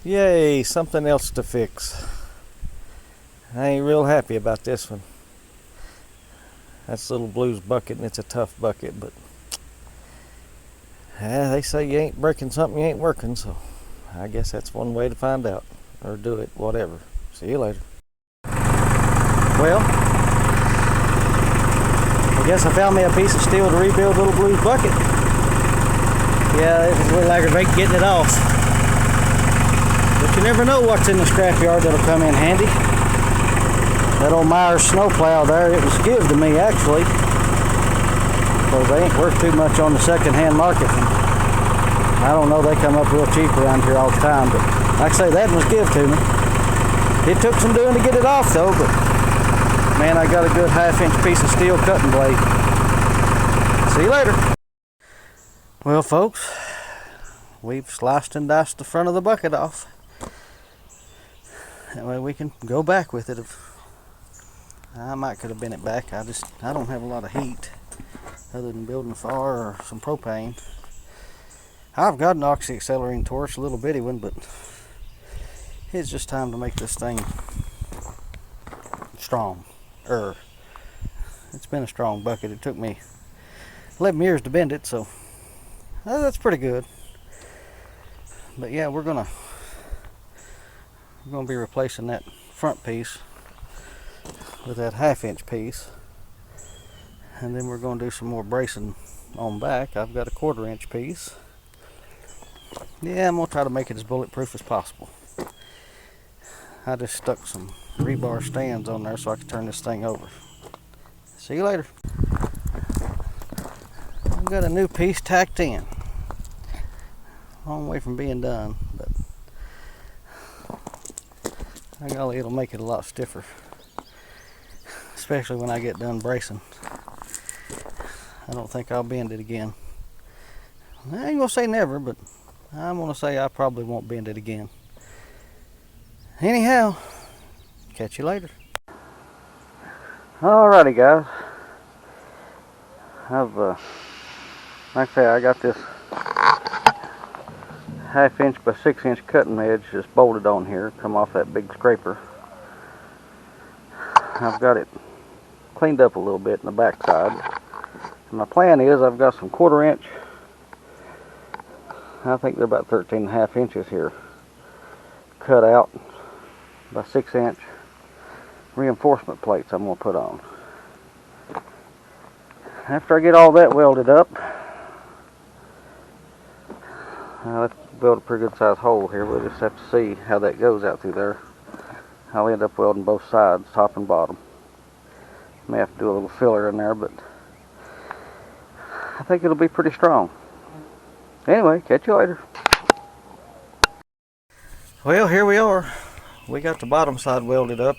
Yay, something else to fix. I ain't real happy about this one. That's Little Blue's bucket, and it's a tough bucket, but they say you ain't breaking something you ain't working, so I guess that's one way to find out, or do it, whatever. See you later. Well, I guess I found me a piece of steel to rebuild Little Blue's bucket. Yeah, it was a little aggravating getting it off. But you never know what's in the scrapyard that'll come in handy. That old Myers snowplow there, it was give to me actually, because they ain't worth too much on the second-hand market. I don't know, they come up real cheap around here all the time, but like I say, that was give to me. It took some doing to get it off though, but man, I got a good half-inch piece of steel cutting blade. See you later. Well folks, we've sliced and diced the front of the bucket off. That way we can go back with it. I might could have bent it back. I don't have a lot of heat other than building a fire or some propane. I've got an oxy-accelerating torch, a little bitty one, but it's just time to make this thing strong. It's been a strong bucket. It took me 11 years to bend it, so that's pretty good. But yeah, we're gonna be replacing that front piece with that half-inch piece, and then we're going to do some more bracing on back. I've got a 1/4-inch piece. Yeah, I'm going to try to make it as bulletproof as possible. I just stuck some rebar stands on there so I can turn this thing over. See you later. I've got a new piece tacked in. Long way from being done, but by golly, it'll make it a lot stiffer, especially when I get done bracing. I don't think I'll bend it again. I ain't gonna say never, but I'm gonna say I probably won't bend it again. Anyhow, catch you later. Alrighty guys, like I say, I got this 1/2-inch by 6-inch cutting edge just bolted on here, come off that big scraper. I've got it cleaned up a little bit in the back side. And my plan is I've got some 1/4-inch, I think they're about 13.5 inches here, cut out by 6-inch reinforcement plates I'm going to put on. After I get all that welded up, let's build a pretty good sized hole here. We'll just have to see how that goes out through there. I'll end up welding both sides, top and bottom. May have to do a little filler in there, but I think it'll be pretty strong. Anyway, catch you later. Well, here we are. We got the bottom side welded up.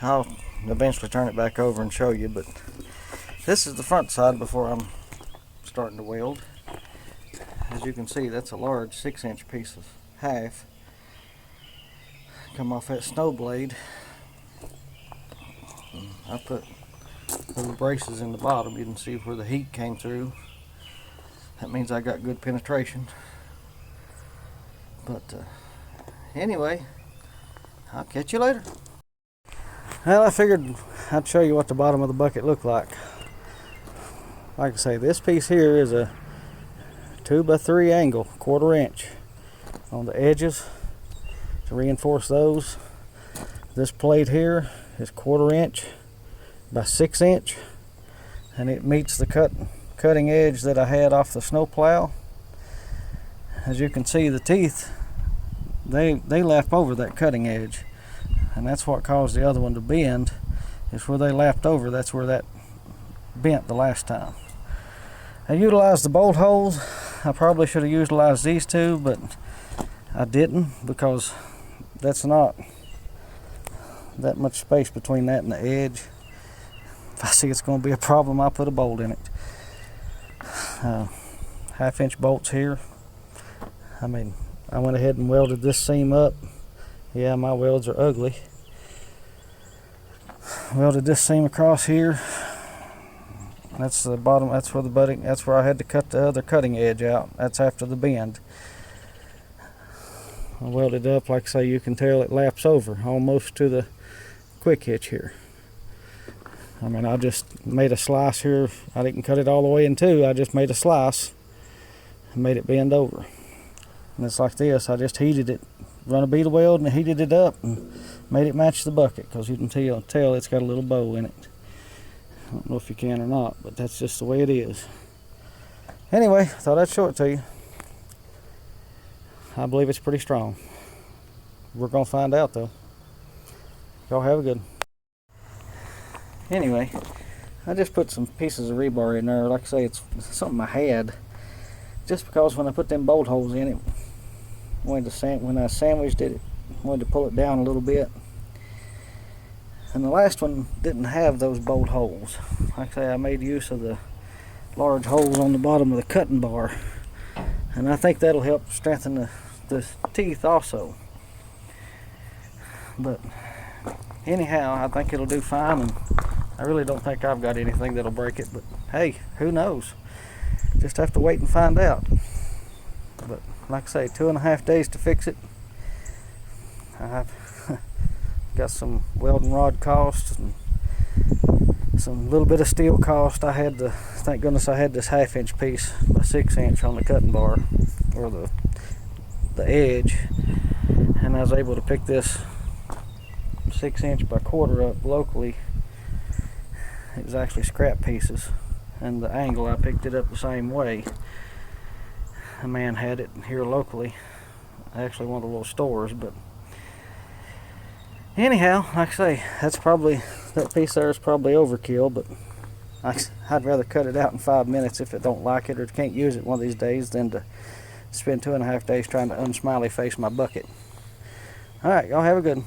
I'll eventually turn it back over and show you, but this is the front side before I'm starting to weld. As you can see, that's a large 6-inch piece of half. Come off that snow blade. I put little braces in the bottom. You can see where the heat came through. That means I got good penetration. But anyway, I'll catch you later. Well, I figured I'd show you what the bottom of the bucket looked like. Like I say, this piece here is a 2x3 angle, 1/4-inch on the edges to reinforce those. This plate here is 1/4-inch by 6-inch, and it meets the cutting edge that I had off the snowplow. As you can see, the teeth they lap over that cutting edge, and that's what caused the other one to bend. Is where they lapped over. That's where that bent the last time. I utilized the bolt holes. I probably should have utilized these two, but I didn't, because that's not that much space between that and the edge. If I see it's going to be a problem, I'll put a bolt in it. 1/2-inch bolts here. I mean, I went ahead and welded this seam up. Yeah, my welds are ugly. Welded this seam across here. That's the bottom. That's where the budding. That's where I had to cut the other cutting edge out. That's after the bend. I welded it up, like I say, you can tell it laps over almost to the quick hitch here. I mean, I just made a slice here. I didn't cut it all the way in two. I just made a slice and made it bend over. And it's like this. I just heated it, run a beetle weld and heated it up and made it match the bucket, because you can tell it's got a little bow in it. I don't know if you can or not, but that's just the way it is. Anyway, thought I'd show it to you. I believe it's pretty strong. We're gonna find out though. Y'all have a good one. Anyway, I just put some pieces of rebar in there. Like I say, it's something I had, just because when I put them bolt holes in it, when I sandwiched it, wanted to pull it down a little bit. And the last one didn't have those bolt holes. Like I say, I made use of the large holes on the bottom of the cutting bar, and I think that'll help strengthen the teeth also. But anyhow, I think it'll do fine, and I really don't think I've got anything that'll break it, but hey, who knows? Just have to wait and find out. But like I say, 2.5 days to fix it. I've got some welding rod costs and some little bit of steel cost. I had thank goodness I had this 1/2 inch piece by 6 inch on the cutting bar, or the edge, and I was able to pick this 6 inch by 1/4 up locally. It was actually scrap pieces, and the angle I picked it up the same way. A man had it here locally, actually one of the little stores. But anyhow, like I say, that piece there is probably overkill, but I'd rather cut it out in 5 minutes if it don't like it or can't use it one of these days than to spend 2.5 days trying to unsmiley face my bucket. Alright, y'all have a good one.